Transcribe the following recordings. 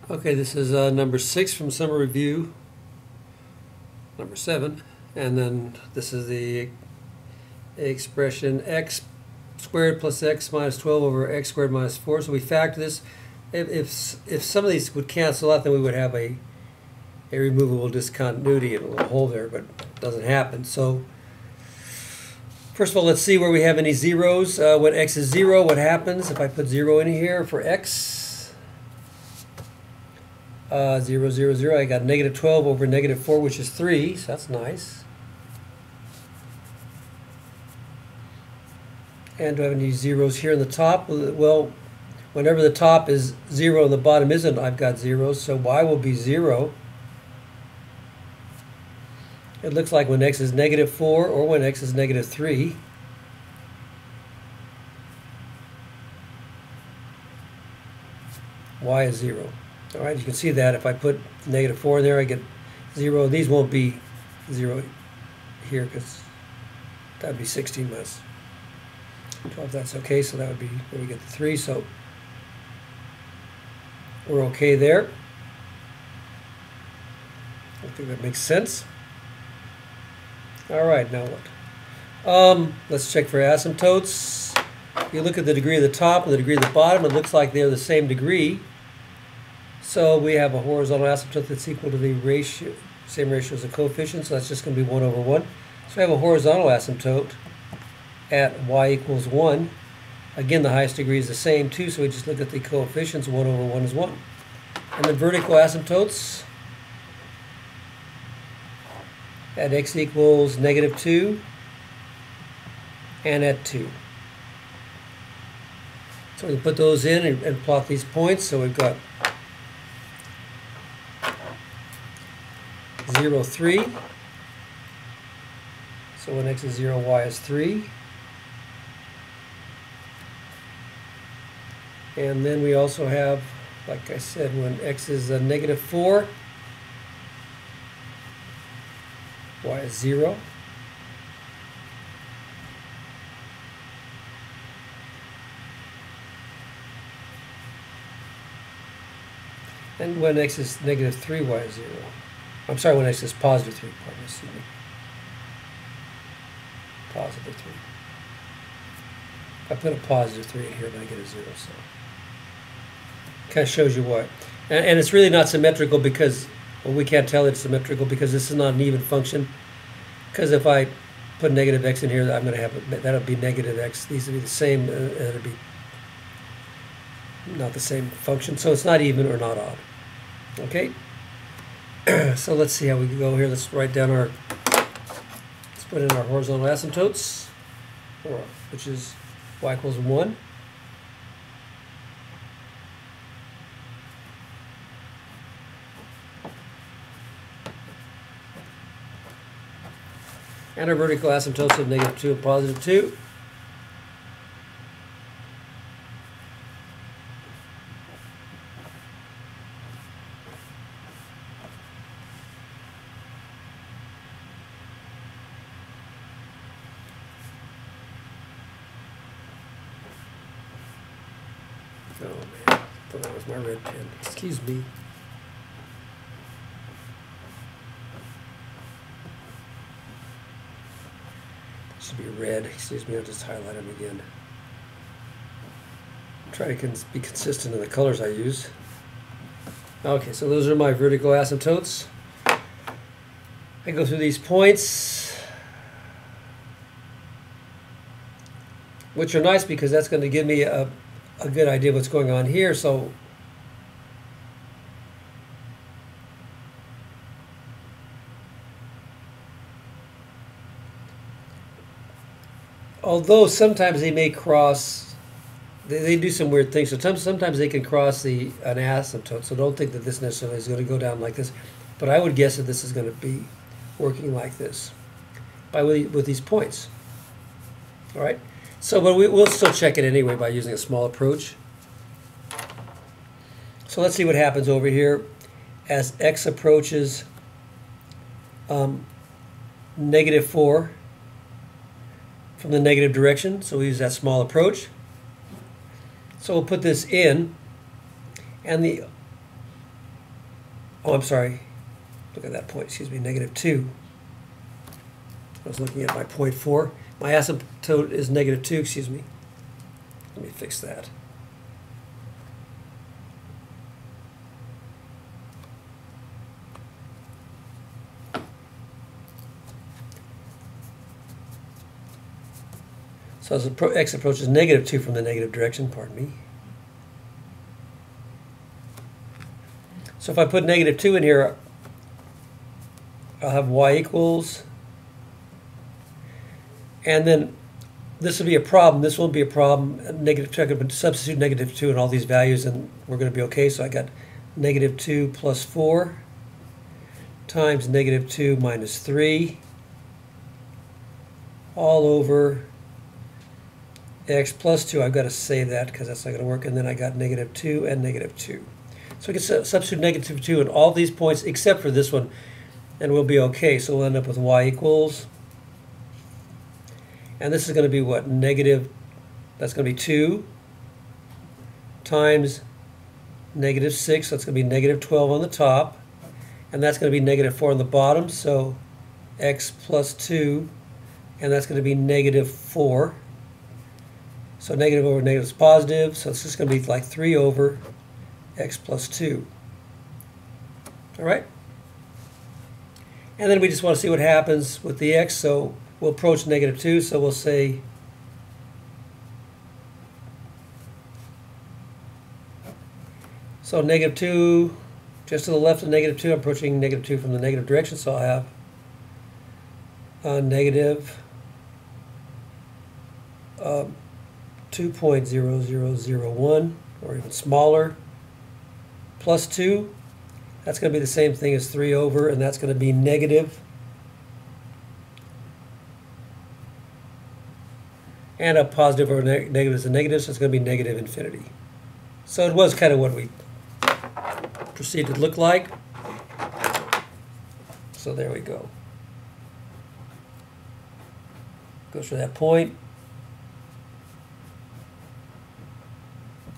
Okay, this is number 6 from summer review, number 7, and then this is the expression x squared plus x minus 12 over x squared minus 4. So we factor this. If some of these would cancel out, then we would have a removable discontinuity and a little hole there, but it doesn't happen. So first of all, let's see where we have any zeros. When x is 0, what happens if I put 0 in here for x? 0, 0, 0. I got negative 12 over negative 4, which is 3, so that's nice. And do I have any zeros here in the top? Well, whenever the top is 0 and the bottom isn't, I've got zeros, so y will be 0. It looks like when x is negative 4 or when x is negative 3. Y is 0. All right, you can see that if I put negative 4 in there, I get 0. These won't be 0 here because that would be 16 minus 12. That's okay, so that would be where we get the 3. So we're okay there. I think that makes sense. All right, now what? Let's check for asymptotes. You look at the degree of the top and the degree of the bottom. It looks like they're the same degree. So we have a horizontal asymptote that's equal to the ratio, same ratio as the coefficient, so that's just going to be 1 over 1. So we have a horizontal asymptote at y equals 1. Again, the highest degree is the same too, so we just look at the coefficients. 1 over 1 is 1. And then vertical asymptotes at x equals negative 2 and at 2. So we can put those in and plot these points. So we've got 0, 3. So when x is 0, y is 3. And then we also have, like I said, when x is negative 4, y is 0. And when x is negative 3, y is 0. I'm sorry, when x is positive 3, pardon, excuse me. Positive 3. I put a positive 3 in here, but I get a 0, so. Kind of shows you why. And it's really not symmetrical because, well, we can't tell it's symmetrical because this is not an even function. Because if I put negative x in here, I'm going to have, that'll be negative x. These will be the same, and it'll be not the same function. So it's not even or not odd. Okay? So let's see how we can go here. Let's write down our, let's put in our horizontal asymptotes, which is y equals 1. And our vertical asymptotes of negative 2 and positive 2. Oh man, I thought that was my red pen. Excuse me. Should be red. Excuse me, I'll just highlight them again. Try to be consistent in the colors I use. Okay, so those are my vertical asymptotes. I go through these points, which are nice because that's going to give me a good idea of what's going on here. So although sometimes they may cross, they do some weird things. So sometimes they can cross an asymptote. So don't think that this necessarily is going to go down like this. But I would guess that this is going to be working like this with these points. All right. So, but we'll still check it anyway by using a small approach. So let's see what happens over here as x approaches negative 4 from the negative direction. So we use that small approach. So we'll put this in, and the Oh, I'm sorry. Look at that point, excuse me, -2. I was looking at my 0.4. My asymptote is -2, excuse me. Let me fix that. So as x approaches -2 from the negative direction, pardon me. So if I put -2 in here, I'll have y equals, and then this will be a problem. This won't be a problem. -2, I could substitute -2 in all these values, and we're going to be okay. So I got -2 plus 4 times -2 minus 3 all over x plus 2. I've got to save that because that's not going to work. And then I got -2 and -2. So we can substitute -2 in all these points except for this one, and we'll be okay. So we'll end up with y equals, and this is going to be what? That's going to be 2 times -6. So it's going to be -12 on the top, and that's going to be -4 on the bottom. So x plus 2, and that's going to be -4. So negative over negative is positive, so it's just going to be like 3 over x plus 2. All right? And then we just want to see what happens with the x, so we'll approach -2, so we'll say -2, just to the left of -2, I'm approaching -2 from the negative direction, so I'll have negative 2.0001, or even smaller, plus 2. That's going to be the same thing as 3 over, and that's going to be negative. And a positive over negative is a negative, so it's going to be -infinity. So it was kind of what we proceeded to look like. So there we go. Goes to that point,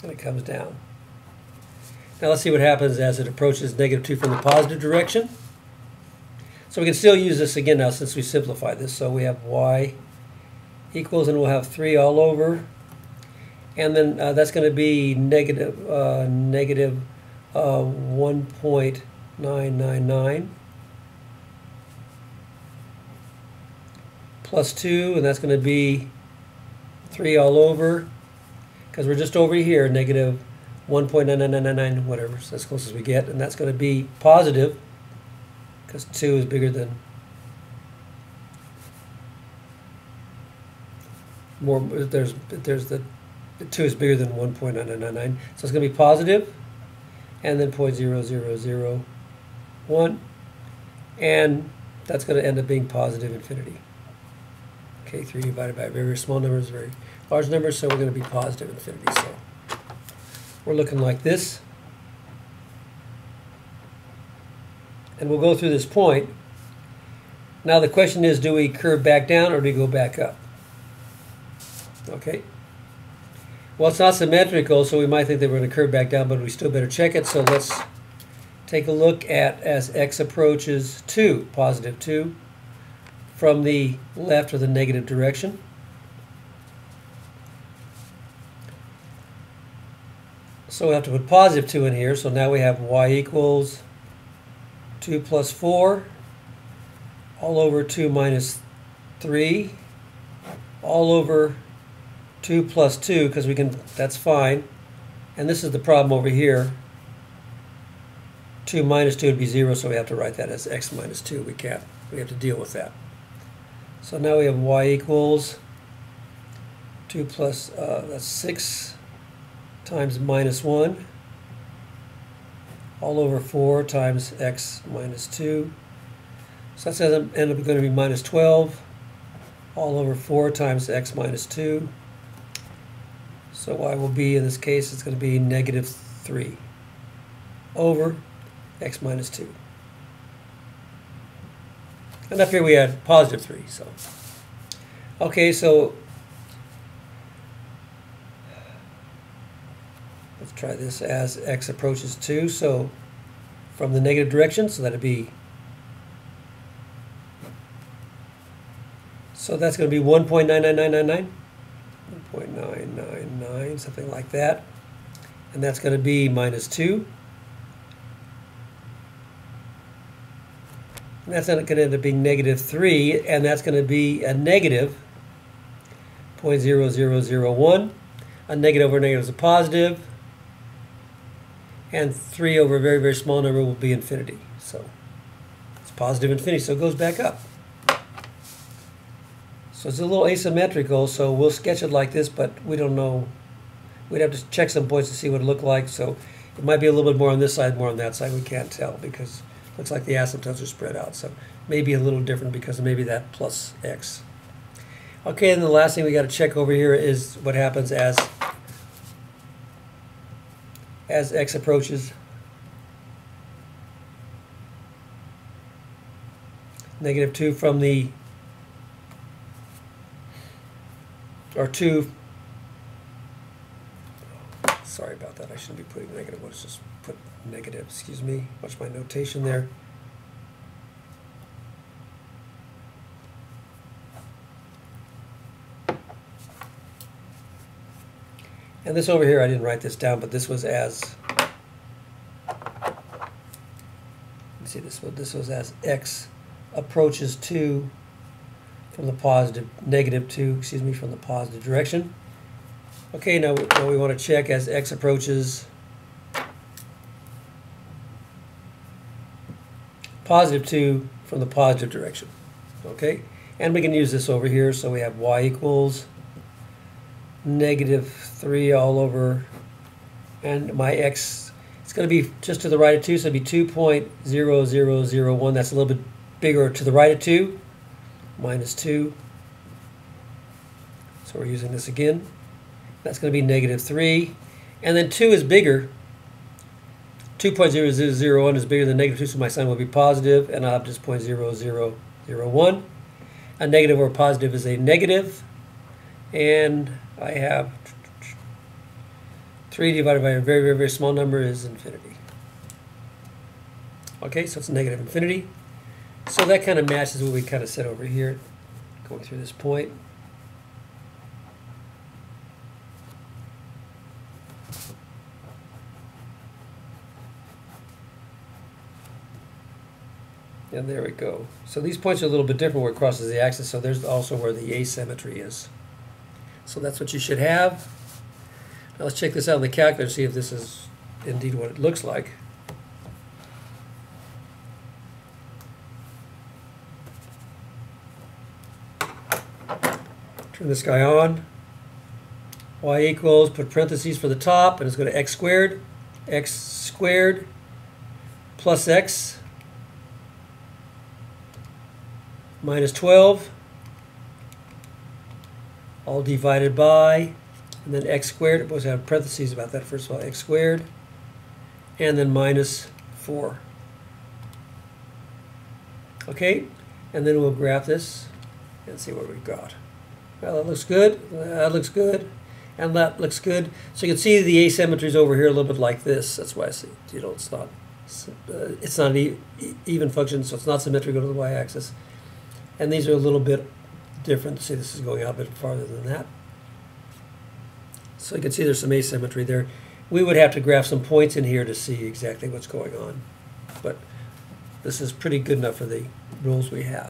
and it comes down. Now let's see what happens as it approaches -2 from the positive direction. So we can still use this again now since we simplified this. So we have y equals, and we'll have 3 all over. And then that's going to be negative 1.999 plus 2, and that's going to be 3 all over, because we're just over here, negative 1.9999, whatever, so as close as we get, and that's going to be positive, because 2 is bigger than, there's the 2 is bigger than 1.9999, so it's going to be positive, and then 0.0001, and that's going to end up being positive infinity. Okay, 3 divided by a very, very small number is a very large number, so we're going to be positive infinity. So we're looking like this. And we'll go through this point. Now the question is, do we curve back down or do we go back up? Okay. Well, it's not symmetrical, so we might think that we're going to curve back down, but we still better check it. So let's take a look at as x approaches 2, positive 2, from the left or the negative direction. So we have to put positive 2 in here. So now we have y equals 2 plus 4 all over 2 minus 3 all over 2 plus 2, because we can, that's fine. And this is the problem over here. 2 minus 2 would be 0, so we have to write that as x minus 2. We can't, we have to deal with that. So now we have y equals 2 plus, that's 6 times minus 1 all over 4 times x minus 2. So that's going to end up going to be minus 12 all over 4 times x minus 2. So y will be, in this case, it's going to be negative 3 over x minus 2. And up here we had positive 3. So, okay, so let's try this as x approaches 2. So from the negative direction, so that'd be, so that's going to be 1.99999, 1.999, something like that, and that's going to be minus 2. And that's going to end up being negative 3, and that's going to be a negative 0.0001. A negative over negative is a positive, and 3 over a very, very small number will be infinity. So it's positive infinity, so it goes back up. So it's a little asymmetrical, so we'll sketch it like this, but we don't know. We'd have to check some points to see what it looked like. So it might be a little bit more on this side, more on that side. We can't tell because it looks like the asymptotes are spread out. So maybe a little different because of maybe that plus x. Okay, and the last thing we got to check over here is what happens as x approaches negative 2 from the, or 2, sorry about that, I shouldn't be putting negative, let's just put negative, excuse me, watch my notation there. And this over here, I didn't write this down, but this was as, let's see, this was as x approaches 2 from the positive, negative 2, excuse me, from the positive direction. Okay, now we want to check as x approaches positive 2 from the positive direction. Okay, and we can use this over here, so we have y equals negative 3 all over, and my x, it's going to be just to the right of 2, so it'd be 2.0001. That's a little bit bigger to the right of 2, minus 2. So we're using this again. That's going to be negative 3. And then 2 is bigger. 2.0001 is bigger than negative 2, so my sign will be positive, and I'll have just 0.0001. A negative or positive is a negative, and I have 3 divided by a very, very, very small number is infinity. Okay, so it's negative infinity. So that kind of matches what we kind of said over here, going through this point. And there we go. So these points are a little bit different where it crosses the axis, so there's also where the asymmetry is. So that's what you should have. Now let's check this out in the calculator and see if this is indeed what it looks like. Turn this guy on. Y equals, put parentheses for the top, and it's going to x squared plus x minus 12, all divided by, and then x squared, it was have parentheses about that first of all, x squared, and then minus 4. Okay, and then we'll graph this and see what we've got. Well, that looks good, that looks good, and that looks good. So you can see the asymmetry is over here a little bit like this. That's why I see, you know, it's not an even function, so it's not symmetrical to the y-axis. And these are a little bit different. See, this is going out a bit farther than that. So you can see there's some asymmetry there. We would have to graph some points in here to see exactly what's going on. But this is pretty good enough for the rules we have.